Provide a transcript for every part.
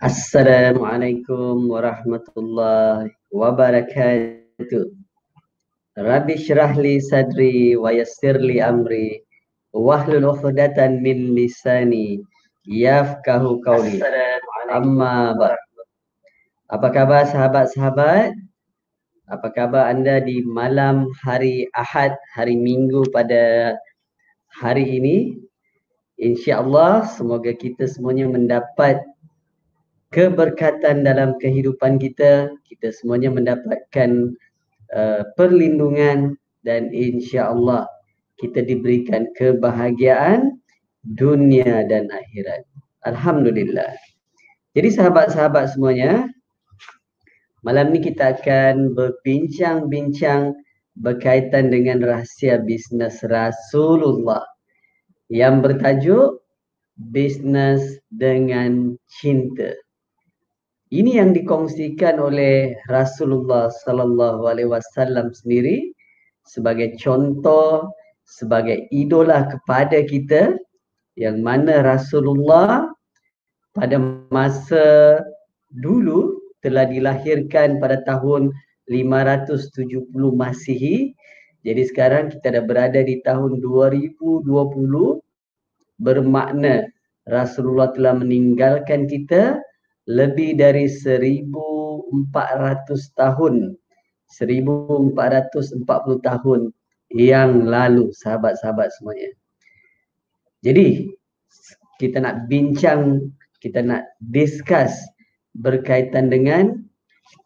Assalamualaikum warahmatullahi wabarakatuh. Rabbi syrah li sadri wa yassir li amri wahlul 'uqdatan min lisani yafqahu qawli. Amma ba'd. Apa kabar sahabat-sahabat? Apa kabar anda di malam hari Ahad, hari Minggu pada hari ini? InsyaAllah semoga kita semuanya mendapat keberkatan dalam kehidupan kita. Kita semuanya mendapatkan perlindungan dan insya-Allah kita diberikan kebahagiaan dunia dan akhirat. Alhamdulillah. Jadi sahabat-sahabat semuanya, malam ni kita akan berbincang-bincang berkaitan dengan rahsia bisnes Rasulullah yang bertajuk Bisnes dengan Cinta. Ini yang dikongsikan oleh Rasulullah sallallahu alaihi wasallam sendiri sebagai contoh, sebagai idola kepada kita, yang mana Rasulullah pada masa dulu telah dilahirkan pada tahun 570 Masihi. Jadi sekarang kita dah berada di tahun 2020, bermakna Rasulullah telah meninggalkan kita lebih dari 1400 tahun, 1440 tahun yang lalu, sahabat-sahabat semuanya. Jadi kita nak bincang, kita nak discuss berkaitan dengan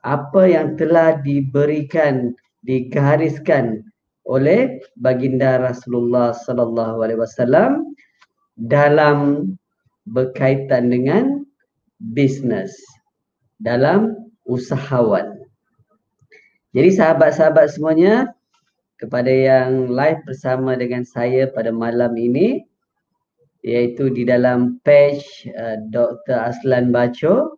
apa yang telah diberikan, digariskan oleh baginda Rasulullah sallallahu alaihi wasallam dalam berkaitan dengan bisnes, dalam usahawan. Jadi sahabat-sahabat semuanya, kepada yang live bersama dengan saya pada malam ini, iaitu di dalam page Dr. Aslan Bacho,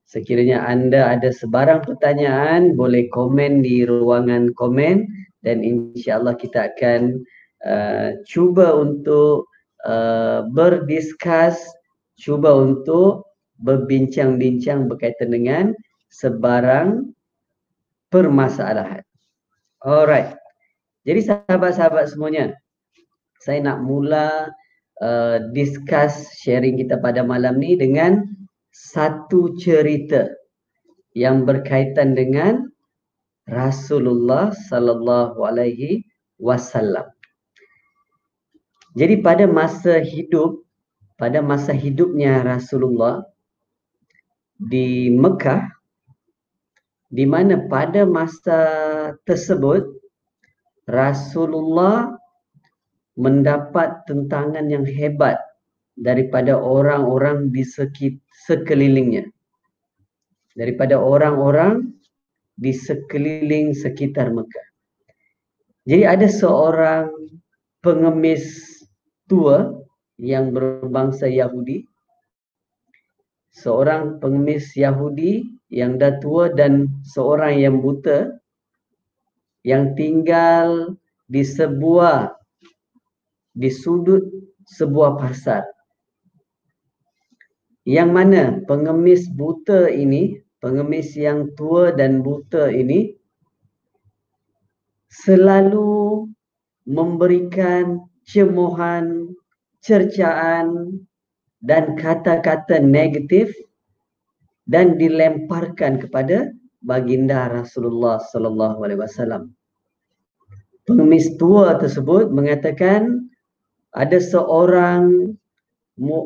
sekiranya anda ada sebarang pertanyaan, boleh komen di ruangan komen dan insya-Allah kita akan cuba untuk berdiskus, cuba untuk berbincang-bincang berkaitan dengan sebarang permasalahan. Alright. Jadi sahabat-sahabat semuanya, saya nak mula discuss sharing kita pada malam ni dengan satu cerita yang berkaitan dengan Rasulullah sallallahu alaihi wasallam. Jadi pada masa hidupnya Rasulullah di Mekah, di mana pada masa tersebut Rasulullah mendapat tentangan yang hebat daripada orang-orang di sekelilingnya, daripada orang-orang di sekeliling sekitar Mekah. Jadi ada seorang pengemis tua yang berbangsa Yahudi, seorang pengemis Yahudi yang dah tua dan seorang yang buta, yang tinggal di sudut sebuah pasar, yang mana pengemis buta ini, pengemis yang tua dan buta ini selalu memberikan cemohan, cercaan dan kata-kata negatif dan dilemparkan kepada baginda Rasulullah sallallahu alaihi wasallam. Pengemis tua tersebut mengatakan ada seorang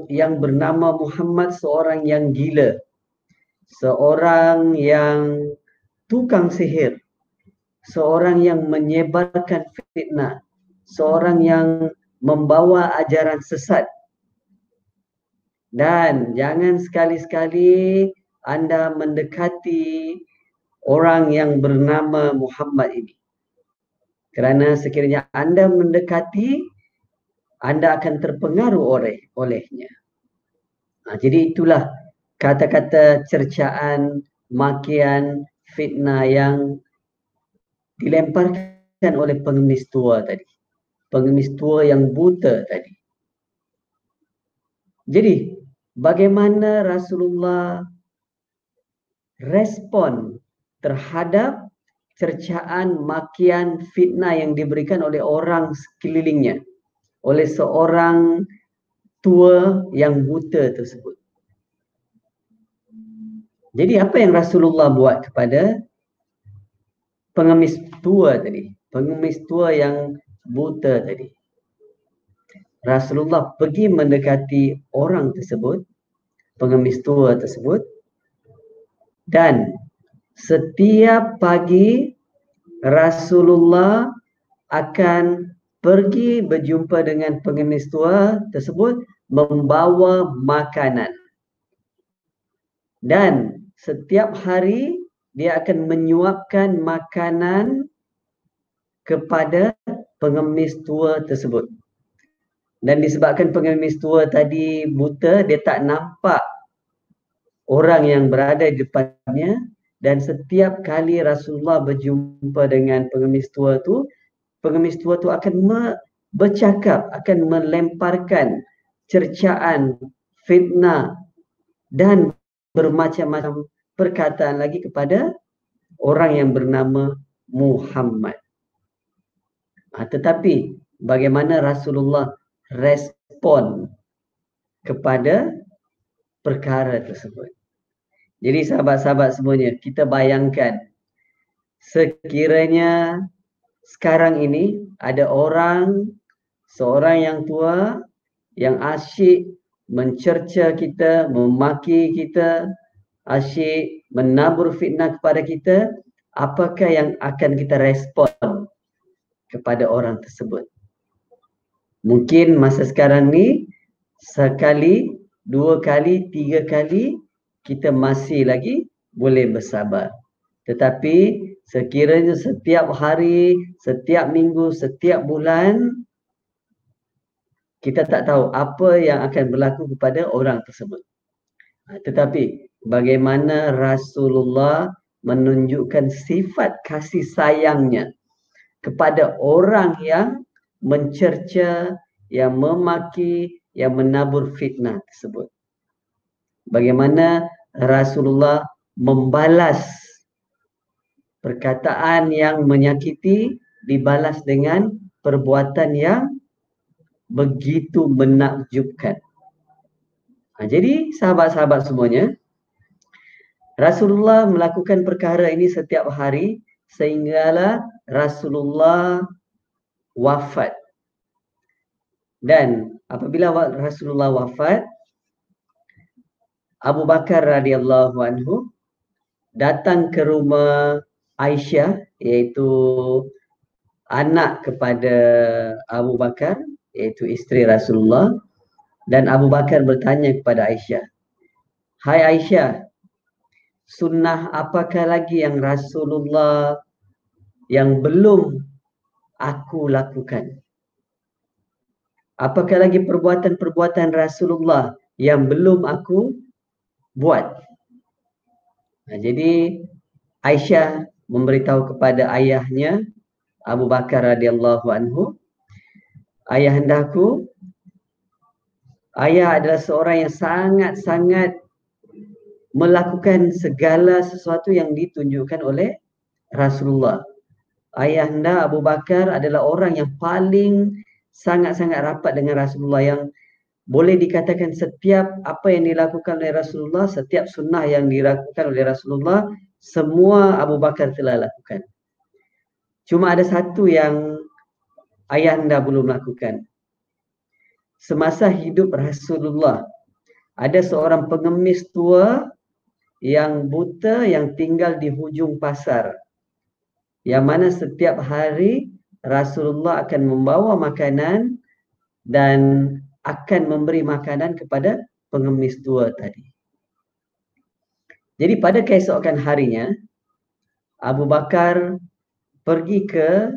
yang bernama Muhammad, seorang yang gila, seorang yang tukang sihir, seorang yang menyebarkan fitnah, seorang yang membawa ajaran sesat. Dan jangan sekali-sekali anda mendekati orang yang bernama Muhammad ini. Kerana sekiranya anda mendekati, anda akan terpengaruh olehnya. Jadi itulah kata-kata cercaan, makian, fitnah yang dilemparkan oleh pengemis tua tadi. Pengemis tua yang buta tadi. Jadi bagaimana Rasulullah respon terhadap cercaan, makian, fitnah yang diberikan oleh orang sekelilingnya, oleh seorang tua yang buta tersebut. Jadi apa yang Rasulullah buat kepada pengemis tua tadi, pengemis tua yang buta tadi? Rasulullah pergi mendekati orang tersebut, pengemis tua tersebut, dan setiap pagi Rasulullah akan pergi berjumpa dengan pengemis tua tersebut membawa makanan. Dan setiap hari dia akan menyuapkan makanan kepada pengemis tua tersebut. Dan disebabkan pengemis tua tadi buta, dia tak nampak orang yang berada di depannya, dan setiap kali Rasulullah berjumpa dengan pengemis tua tu akan bercakap, akan melemparkan cercaan, fitnah dan bermacam-macam perkataan lagi kepada orang yang bernama Muhammad. Tetapi bagaimana Rasulullah respon kepada perkara tersebut? Jadi sahabat-sahabat semuanya, kita bayangkan sekiranya sekarang ini ada seorang yang tua yang asyik mencerca kita, memaki kita, asyik menabur fitnah kepada kita, apakah yang akan kita respon kepada orang tersebut? Mungkin masa sekarang ni sekali, dua kali, tiga kali kita masih lagi boleh bersabar. Tetapi sekiranya setiap hari, setiap minggu, setiap bulan, kita tak tahu apa yang akan berlaku kepada orang tersebut. Tetapi bagaimana Rasulullah menunjukkan sifat kasih sayangnya kepada orang yang mencerca, yang memaki, yang menabur fitnah tersebut. Bagaimana Rasulullah membalas perkataan yang menyakiti, dibalas dengan perbuatan yang begitu menakjubkan. Jadi sahabat-sahabat semuanya, Rasulullah melakukan perkara ini setiap hari sehinggalah Rasulullah wafat. Dan apabila Rasulullah wafat, Abu Bakar radhiyallahu anhu datang ke rumah Aisyah, iaitu anak kepada Abu Bakar, iaitu isteri Rasulullah. Dan Abu Bakar bertanya kepada Aisyah, "Hai Aisyah, sunnah apakah lagi yang Rasulullah yang belum aku lakukan? Apakah lagi perbuatan-perbuatan Rasulullah yang belum aku buat?" Jadi Aisyah memberitahu kepada ayahnya Abu Bakar radhiyallahu anhu, "Ayahandaku, ayah adalah seorang yang sangat-sangat melakukan segala sesuatu yang ditunjukkan oleh Rasulullah. Ayahanda Abu Bakar adalah orang yang paling sangat-sangat rapat dengan Rasulullah, yang boleh dikatakan setiap apa yang dilakukan oleh Rasulullah, setiap sunnah yang dilakukan oleh Rasulullah, semua Abu Bakar telah lakukan. Cuma ada satu yang ayahanda belum lakukan. Semasa hidup Rasulullah, ada seorang pengemis tua yang buta yang tinggal di hujung pasar, yang mana setiap hari Rasulullah akan membawa makanan dan akan memberi makanan kepada pengemis tua tadi. Jadi pada keesokan harinya, Abu Bakar pergi ke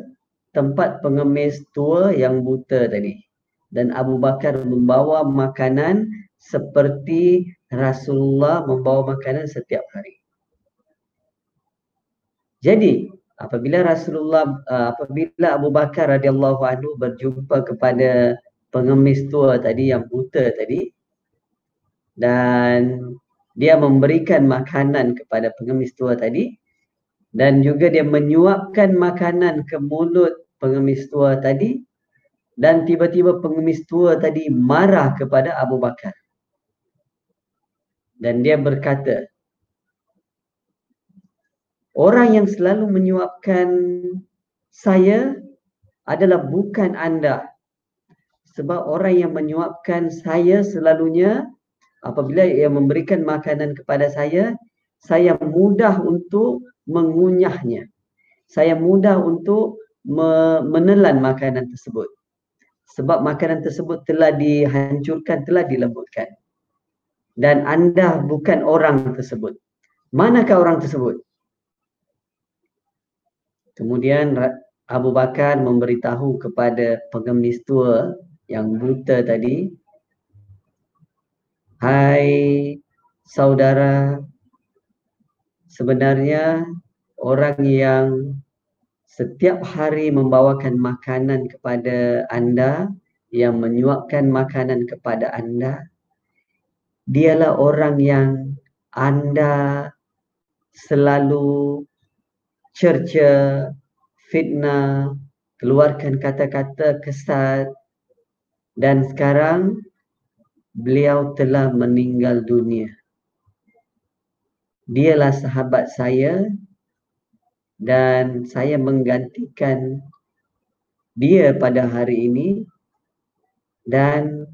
tempat pengemis tua yang buta tadi, dan Abu Bakar membawa makanan seperti Rasulullah membawa makanan setiap hari. Jadi apabila Abu Bakar radhiyallahu anhu berjumpa kepada pengemis tua tadi yang buta tadi, dan dia memberikan makanan kepada pengemis tua tadi, dan juga dia menyuapkan makanan ke mulut pengemis tua tadi, dan tiba-tiba pengemis tua tadi marah kepada Abu Bakar. Dan dia berkata, orang yang selalu menyuapkan saya adalah bukan anda. Sebab orang yang menyuapkan saya selalunya, apabila ia memberikan makanan kepada saya mudah untuk mengunyahnya. Saya mudah untuk menelan makanan tersebut. Sebab makanan tersebut telah dihancurkan, telah dilembutkan. Dan anda bukan orang tersebut. Manakah orang tersebut? Kemudian Abu Bakar memberitahu kepada pengemis tua yang buta tadi, hai saudara, sebenarnya orang yang setiap hari membawakan makanan kepada anda, yang menyuapkan makanan kepada anda, dialah orang yang anda selalu cerca, fitnah, keluarkan kata-kata kesat, dan sekarang beliau telah meninggal dunia. Dialah sahabat saya dan saya menggantikan dia pada hari ini, dan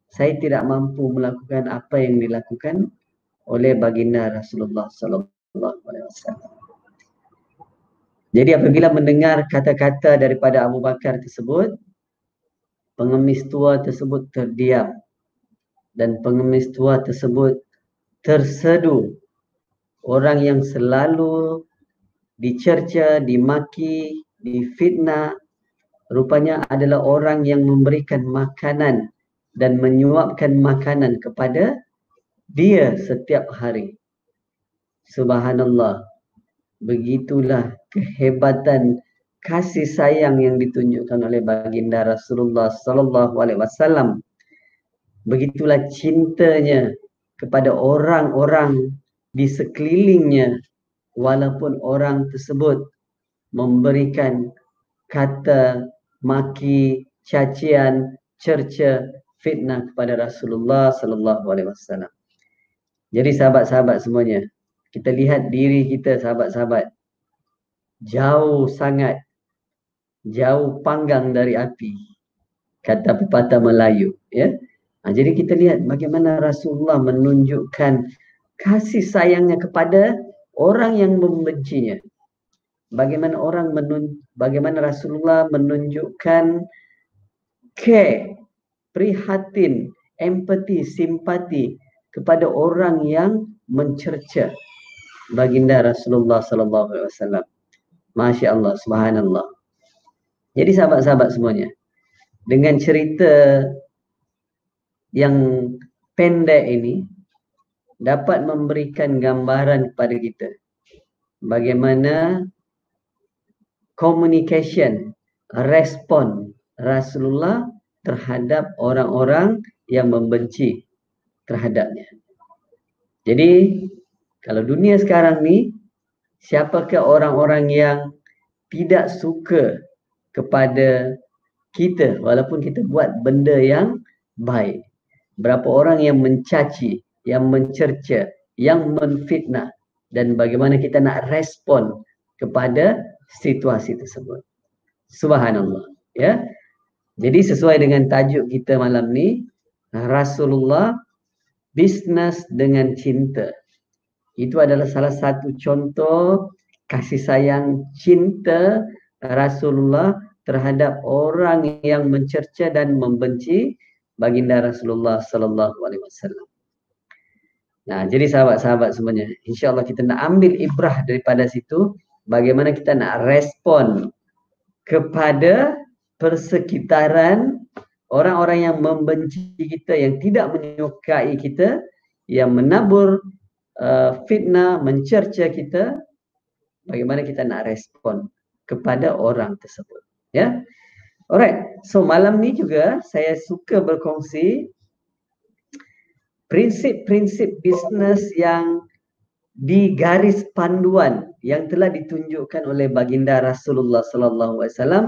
saya tidak mampu melakukan apa yang dilakukan oleh baginda Rasulullah sallallahu alaihi wasallam. Jadi apabila mendengar kata-kata daripada Abu Bakar tersebut, pengemis tua tersebut terdiam, dan pengemis tua tersebut tersedu. Orang yang selalu dicerca, dimaki, difitnah, rupanya adalah orang yang memberikan makanan dan menyuapkan makanan kepada dia setiap hari. Subhanallah. Begitulah kehebatan kasih sayang yang ditunjukkan oleh baginda Rasulullah sallallahu alaihi wasallam. Begitulah cintanya kepada orang-orang di sekelilingnya, walaupun orang tersebut memberikan kata maki, cacian, cerca, fitnah kepada Rasulullah sallallahu alaihi wasallam. Jadi sahabat-sahabat semuanya, kita lihat diri kita sahabat-sahabat, jauh sangat, jauh panggang dari api, kata pepatah Melayu, ya. Jadi kita lihat bagaimana Rasulullah menunjukkan kasih sayangnya kepada orang yang membencinya. Bagaimana Rasulullah menunjukkan care, prihatin, empati, simpati kepada orang yang mencerca baginda Rasulullah sallallahu alaihi wasallam. Masya Allah, subhanallah. Jadi sahabat-sahabat semuanya, dengan cerita yang pendek ini dapat memberikan gambaran kepada kita bagaimana communication, respon Rasulullah terhadap orang-orang yang membenci terhadapnya. Jadi kalau dunia sekarang ni, siapakah orang-orang yang tidak suka kepada kita walaupun kita buat benda yang baik? Berapa orang yang mencaci, yang mencerca, yang menfitnah, dan bagaimana kita nak respon kepada situasi tersebut. Subhanallah, ya. Jadi sesuai dengan tajuk kita malam ni, Rasulullah bisnes dengan cinta. Itu adalah salah satu contoh kasih sayang cinta Rasulullah terhadap orang yang mencerca dan membenci baginda Rasulullah sallallahu alaihi wasallam. Nah, jadi sahabat-sahabat semuanya, insya-Allah kita nak ambil ibrah daripada situ, bagaimana kita nak respon kepada persekitaran orang-orang yang membenci kita, yang tidak menyukai kita, yang menabur fitnah, mencerca kita, bagaimana kita nak respon kepada orang tersebut, ya. Alright, so malam ni juga saya suka berkongsi prinsip-prinsip bisnes yang di garis panduan yang telah ditunjukkan oleh baginda Rasulullah sallallahu alaihi wasallam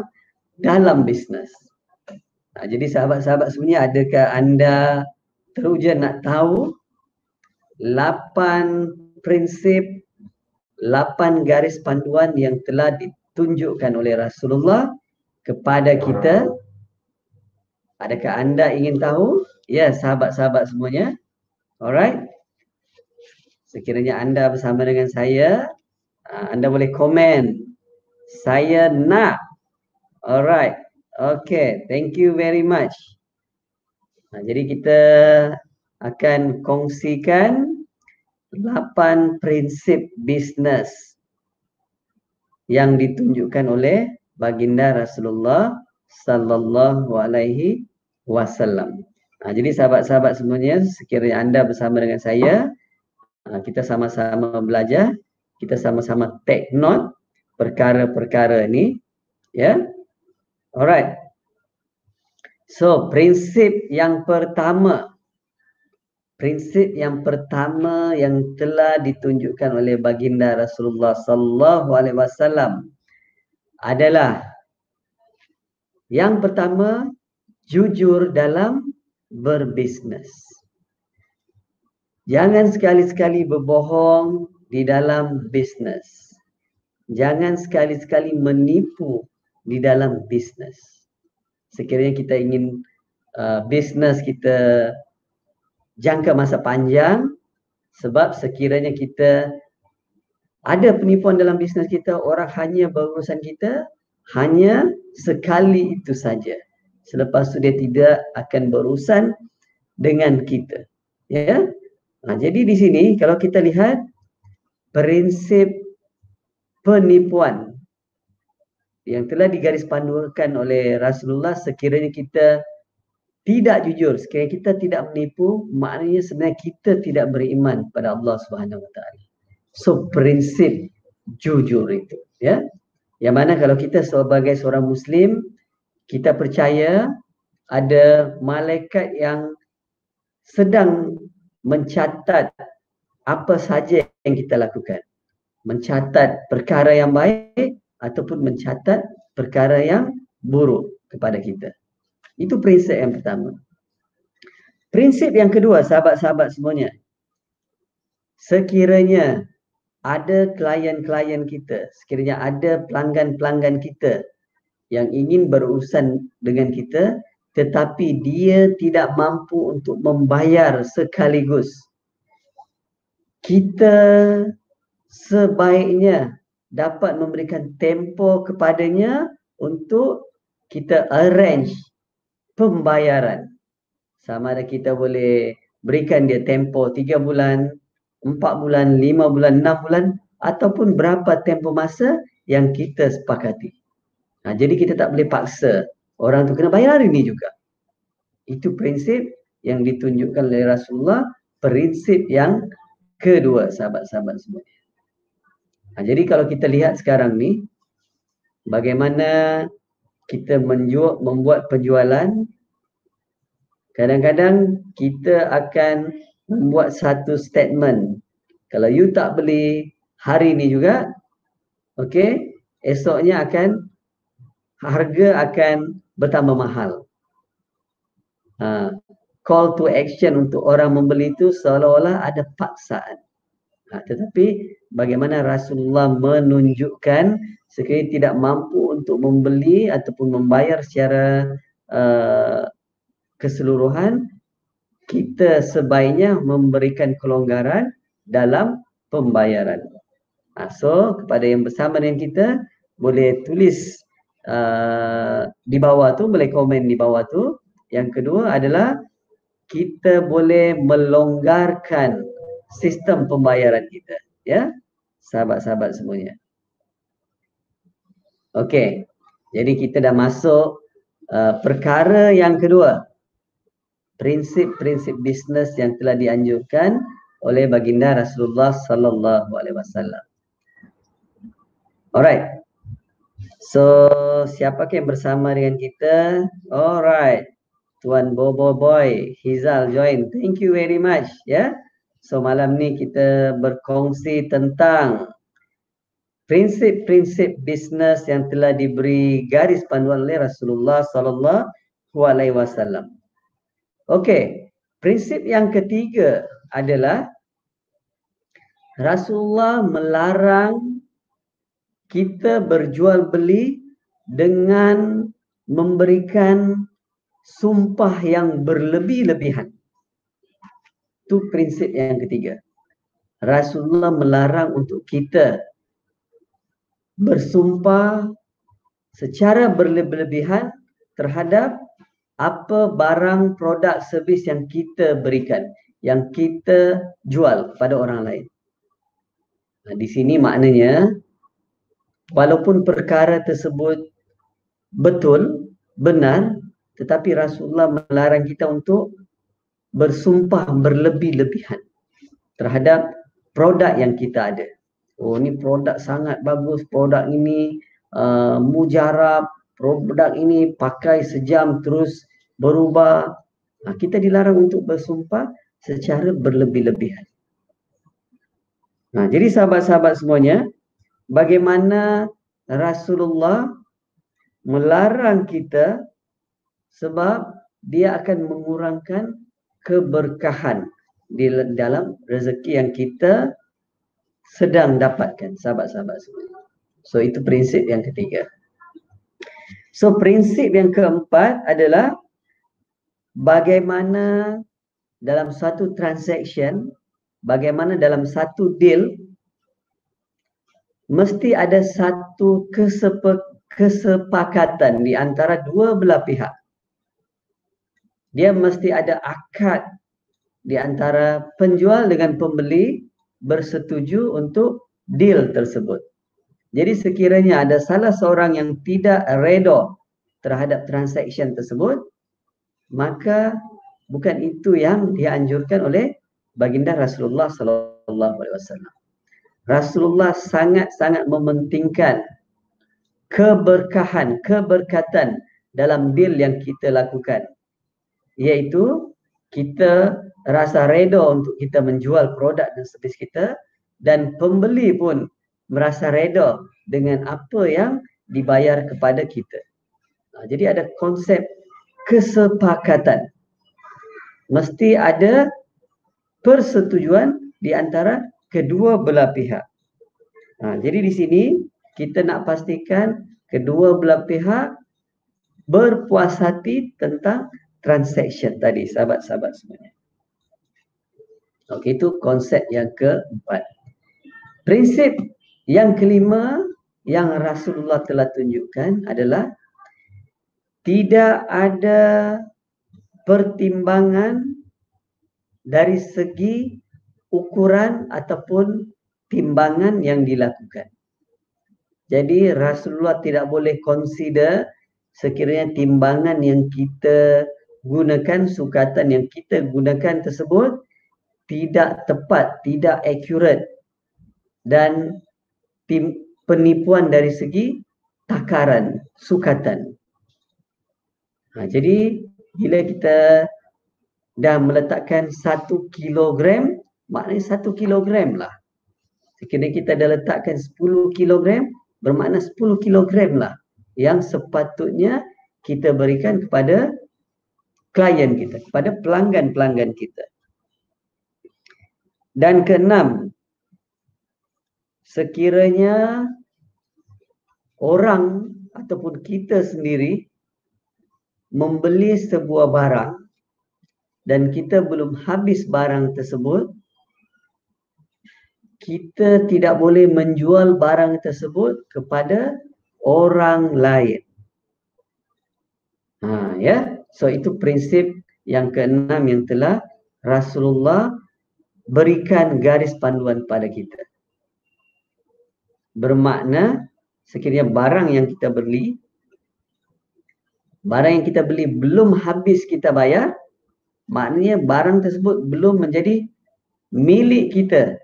dalam bisnes. Jadi sahabat-sahabat semuanya, adakah anda teruja nak tahu 8 prinsip, 8 garis panduan yang telah ditunjukkan oleh Rasulullah kepada kita? Adakah anda ingin tahu? Ya, sahabat-sahabat semuanya. Alright. Sekiranya anda bersama dengan saya, anda boleh komen. Saya nak. Alright. Okay. Thank you very much. Jadi kita akan kongsikan 8 prinsip bisnes yang ditunjukkan oleh baginda Rasulullah sallallahu alaihi wasallam. Jadi sahabat-sahabat semuanya, sekiranya anda bersama dengan saya, kita sama-sama belajar, kita sama-sama take note perkara-perkara ini, ya. Alright. So, prinsip yang pertama yang telah ditunjukkan oleh baginda Rasulullah sallallahu alaihi wasallam adalah yang pertama, jujur dalam berbisnes. Jangan sekali-sekali berbohong di dalam bisnes. Jangan sekali-sekali menipu di dalam bisnes. Sekiranya kita ingin bisnes kita jangka masa panjang, sebab sekiranya kita ada penipuan dalam bisnes kita, orang hanya berurusan kita hanya sekali itu saja. Selepas itu dia tidak akan berurusan dengan kita. Ya. Jadi di sini kalau kita lihat prinsip penipuan yang telah digarispandukan oleh Rasulullah, sekiranya kita tidak jujur, sekiranya kita tidak menipu, maknanya sebenarnya kita tidak beriman pada Allah Subhanahu Wa Taala. So prinsip jujur itu, ya. Yang mana kalau kita sebagai seorang Muslim, kita percaya ada malaikat yang sedang mencatat apa saja yang kita lakukan. Mencatat perkara yang baik ataupun mencatat perkara yang buruk kepada kita. Itu prinsip yang pertama. Prinsip yang kedua, sahabat-sahabat semuanya. Sekiranya ada klien-klien kita, sekiranya ada pelanggan-pelanggan kita yang ingin berurusan dengan kita, tetapi dia tidak mampu untuk membayar sekaligus, kita sebaiknya dapat memberikan tempoh kepadanya untuk kita arrange pembayaran. Sama ada kita boleh berikan dia tempoh 3 bulan, 4 bulan, 5 bulan, 6 bulan, ataupun berapa tempoh masa yang kita sepakati. Jadi kita tak boleh paksa orang tu kena bayar hari ini juga. Itu prinsip yang ditunjukkan oleh Rasulullah, prinsip yang kedua, sahabat-sahabat semua. Jadi kalau kita lihat sekarang ni, bagaimana kita membuat penjualan, kadang-kadang kita akan membuat satu statement. Kalau you tak beli hari ni juga, okey, esoknya harga akan bertambah mahal. Call to action untuk orang membeli itu seolah-olah ada paksaan. Tetapi bagaimana Rasulullah menunjukkan sekiranya tidak mampu untuk membeli ataupun membayar secara keseluruhan, kita sebaiknya memberikan kelonggaran dalam pembayaran. So kepada yang bersama dengan kita, boleh tulis di bawah tu, boleh komen di bawah tu. Yang kedua adalah kita boleh melonggarkan sistem pembayaran kita, ya, sahabat-sahabat semuanya. Okey. Jadi kita dah masuk perkara yang kedua. Prinsip-prinsip bisnes yang telah dianjurkan oleh baginda Rasulullah sallallahu alaihi wasallam. Alright. So, siapakah yang bersama dengan kita? Alright. Tuan Bobo Boy, Hizal join. Thank you very much ya. So malam ni kita berkongsi tentang prinsip-prinsip bisnes yang telah diberi garis panduan oleh Rasulullah sallallahu alaihi wasallam. Okey, prinsip yang ketiga adalah Rasulullah melarang kita berjual beli dengan memberikan sumpah yang berlebih-lebihan. Itu prinsip yang ketiga. Rasulullah melarang untuk kita bersumpah secara berlebih-lebihan terhadap apa barang, produk, servis yang kita berikan, yang kita jual kepada orang lain. Di sini maknanya, walaupun perkara tersebut betul, benar, tetapi Rasulullah melarang kita untuk bersumpah berlebih-lebihan terhadap produk yang kita ada. Oh, ni produk sangat bagus, produk ini mujarab, produk ini pakai sejam terus berubah. Kita dilarang untuk bersumpah secara berlebih-lebihan. Jadi sahabat-sahabat semuanya, bagaimana Rasulullah melarang kita sebab dia akan mengurangkan keberkahan di dalam rezeki yang kita sedang dapatkan, sahabat-sahabat semua. So itu prinsip yang ketiga. So prinsip yang keempat adalah bagaimana dalam satu transaction, bagaimana dalam satu deal mesti ada satu kesepakatan di antara dua belah pihak. Dia mesti ada akad di antara penjual dengan pembeli bersetuju untuk deal tersebut. Jadi sekiranya ada salah seorang yang tidak redha terhadap transaction tersebut, maka bukan itu yang dianjurkan oleh baginda Rasulullah sallallahu alaihi wasallam. Rasulullah sangat-sangat mementingkan keberkahan, keberkatan dalam deal yang kita lakukan. Iaitu kita rasa reda untuk kita menjual produk dan servis kita, dan pembeli pun merasa reda dengan apa yang dibayar kepada kita. Jadi ada konsep kesepakatan. Mesti ada persetujuan di antara kedua belah pihak. Jadi di sini kita nak pastikan kedua belah pihak berpuas hati tentang transaction tadi, sahabat-sahabat semuanya. Okey, itu konsep yang keempat. Prinsip yang kelima yang Rasulullah telah tunjukkan adalah tidak ada pertimbangan dari segi ukuran ataupun timbangan yang dilakukan. Jadi Rasulullah tidak boleh consider sekiranya timbangan yang kita gunakan, sukatan yang kita gunakan tersebut tidak tepat, tidak accurate, dan penipuan dari segi takaran, sukatan. Jadi bila kita dah meletakkan 1 kilogram, maknanya 1 kilogram lah. Sekiranya kita dah letakkan 10 kilogram, bermakna 10 kilogram lah yang sepatutnya kita berikan kepada klien kita, kepada pelanggan-pelanggan kita. Dan keenam, sekiranya orang ataupun kita sendiri membeli sebuah barang dan kita belum habis barang tersebut, kita tidak boleh menjual barang tersebut kepada orang lain. So itu prinsip yang keenam yang telah Rasulullah berikan garis panduan pada kita. Bermakna sekiranya barang yang kita beli, belum habis kita bayar, maknanya barang tersebut belum menjadi milik kita.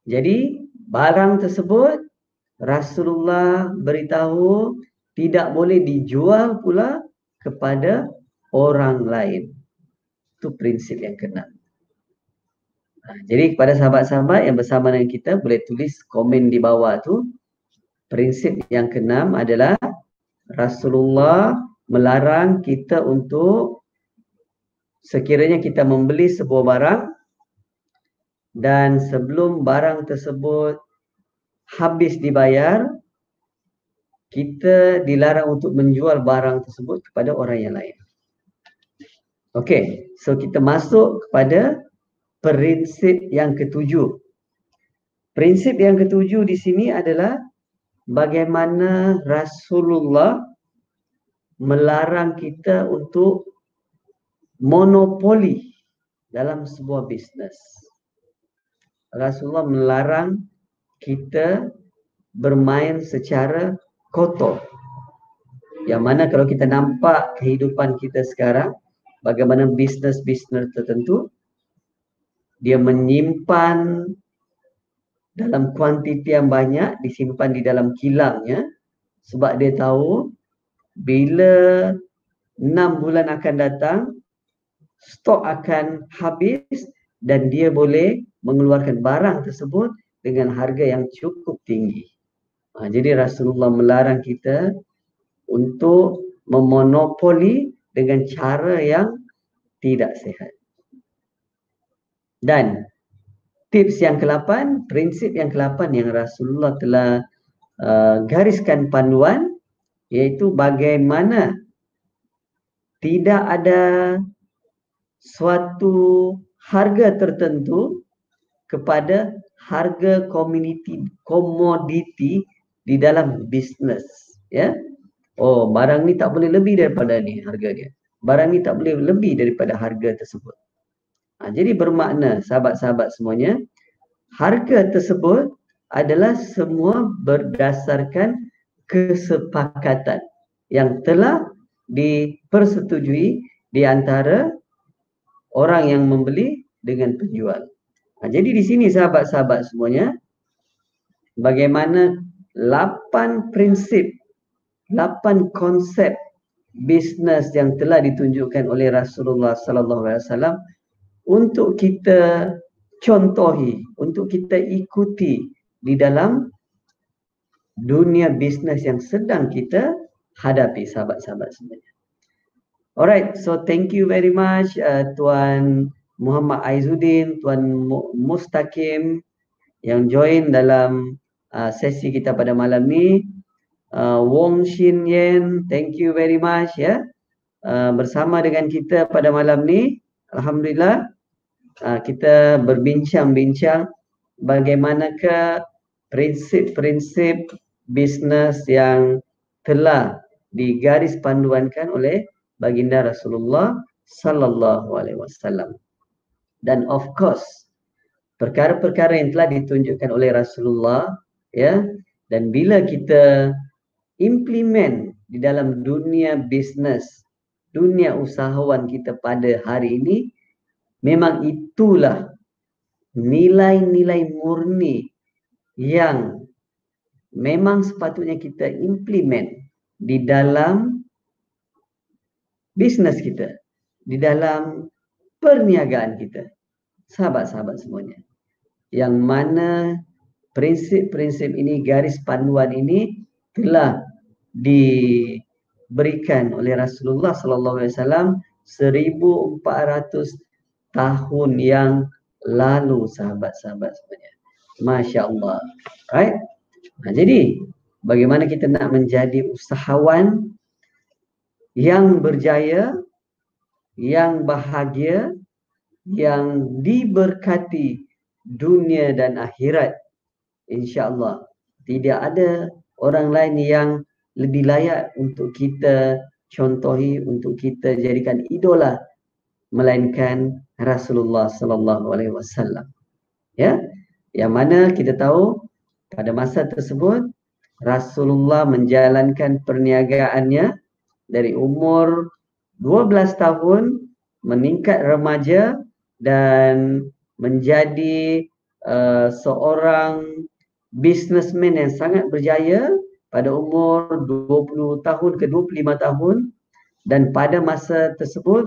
Jadi barang tersebut Rasulullah beritahu tidak boleh dijual pula kepada orang lain. Itu prinsip yang keenam. Jadi kepada sahabat-sahabat yang bersama dengan kita, boleh tulis komen di bawah tu. Prinsip yang keenam adalah Rasulullah melarang kita untuk sekiranya kita membeli sebuah barang dan sebelum barang tersebut habis dibayar, kita dilarang untuk menjual barang tersebut kepada orang yang lain. Okey, so kita masuk kepada prinsip yang ketujuh. Prinsip yang ketujuh di sini adalah bagaimana Rasulullah melarang kita untuk monopoli dalam sebuah bisnes. Rasulullah melarang kita bermain secara kotor. Yang mana kalau kita nampak kehidupan kita sekarang, bagaimana bisnes-bisnes tertentu, dia menyimpan dalam kuantiti yang banyak, disimpan di dalam kilangnya, sebab dia tahu bila 6 bulan akan datang, stok akan habis dan dia boleh mengeluarkan barang tersebut dengan harga yang cukup tinggi. Jadi Rasulullah melarang kita untuk memonopoli dengan cara yang tidak sihat. Dan tips yang ke-8, prinsip yang ke-8 yang Rasulullah telah gariskan panduan, iaitu bagaimana tidak ada suatu harga tertentu kepada harga komoditi di dalam bisnes, ya. Oh, barang ni tak boleh lebih daripada ni harga dia. Barang ni tak boleh lebih daripada harga tersebut. Jadi bermakna sahabat-sahabat semuanya, harga tersebut adalah semua berdasarkan kesepakatan yang telah dipersetujui di antara orang yang membeli dengan penjual. Jadi di sini sahabat-sahabat semuanya, bagaimana 8 prinsip, 8 konsep bisnes yang telah ditunjukkan oleh Rasulullah sallallahu alaihi wasallam untuk kita contohi, untuk kita ikuti di dalam dunia bisnes yang sedang kita hadapi, sahabat-sahabat semuanya. Alright, so thank you very much Tuan Muhammad Aizuddin, Tuan Mustaqim yang join dalam sesi kita pada malam ni. Wong Shin Yen, thank you very much ya. Bersama dengan kita pada malam ni, alhamdulillah kita berbincang-bincang bagaimanakah prinsip-prinsip bisnes yang telah digaris panduankan oleh baginda Rasulullah sallallahu alaihi wasallam. Dan of course, perkara-perkara yang telah ditunjukkan oleh Rasulullah, ya, dan bila kita implement di dalam dunia bisnes, dunia usahawan kita pada hari ini, memang itulah nilai-nilai murni yang memang sepatutnya kita implement di dalam bisnes kita, di dalam perniagaan kita, sahabat-sahabat semuanya. Yang mana prinsip-prinsip ini, garis panduan ini telah diberikan oleh Rasulullah sallallahu alaihi wasallam 1400 tahun yang lalu, sahabat-sahabat semuanya. Masya Allah. Right? Jadi bagaimana kita nak menjadi usahawan yang berjaya, yang bahagia, yang diberkati dunia dan akhirat, insya-Allah. Tidak ada orang lain yang lebih layak untuk kita contohi, untuk kita jadikan idola, melainkan Rasulullah sallallahu alaihi wasallam. Ya, yang mana kita tahu pada masa tersebut Rasulullah menjalankan perniagaannya dari umur 12 tahun meningkat remaja dan menjadi seorang businessman yang sangat berjaya pada umur 20 tahun ke 25 tahun. Dan pada masa tersebut,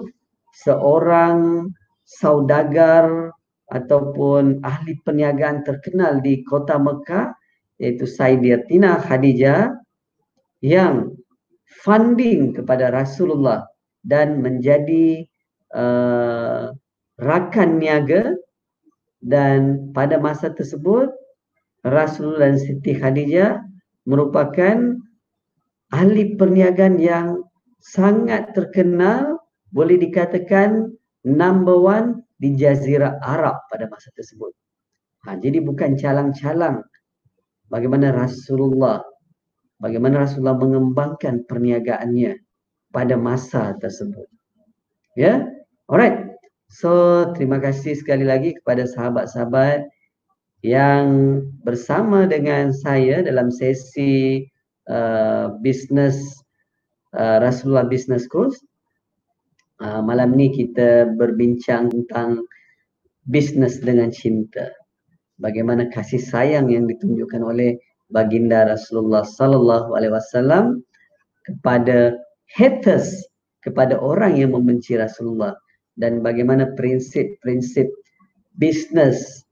seorang saudagar ataupun ahli perniagaan terkenal di kota Mekah, iaitu Sayyidatina Khadijah, yang funding kepada Rasulullah dan menjadi rakan niaga. Dan pada masa tersebut, Rasulullah dan Siti Khadijah merupakan ahli perniagaan yang sangat terkenal, boleh dikatakan number one di Jazirah Arab pada masa tersebut. Jadi bukan calang-calang bagaimana Rasulullah mengembangkan perniagaannya pada masa tersebut. Ya, alright. So, terima kasih sekali lagi kepada sahabat-sahabat yang bersama dengan saya dalam sesi Rasulullah Business Course. Malam ni kita berbincang tentang bisnes dengan cinta. Bagaimana kasih sayang yang ditunjukkan oleh baginda Rasulullah sallallahu alaihi wasallam kepada haters, kepada orang yang membenci Rasulullah, dan bagaimana prinsip-prinsip bisnes,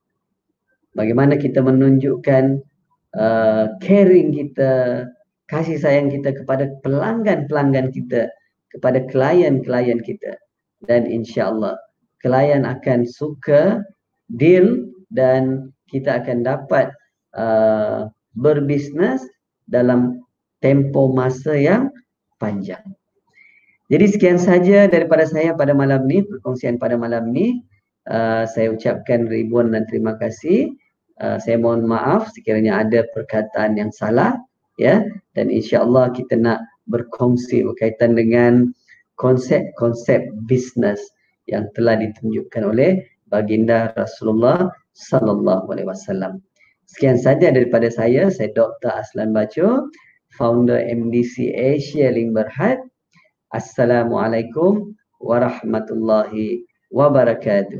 bagaimana kita menunjukkan caring kita, kasih sayang kita kepada pelanggan-pelanggan kita, kepada klien-klien kita. Dan insya-Allah klien akan suka deal dan kita akan dapat berbisnes dalam tempoh masa yang panjang. Jadi sekian saja daripada saya pada malam ni, perkongsian pada malam ni. Saya ucapkan ribuan dan terima kasih. Saya mohon maaf sekiranya ada perkataan yang salah, ya. Dan insya-Allah kita nak berkongsi berkaitan dengan konsep-konsep bisnes yang telah ditunjukkan oleh baginda Rasulullah sallallahu alaihi wasallam. Sekian saja daripada saya Dr. Aslan Bacho, founder MDC Asia Link Berhad. Assalamualaikum warahmatullahi wabarakatuh.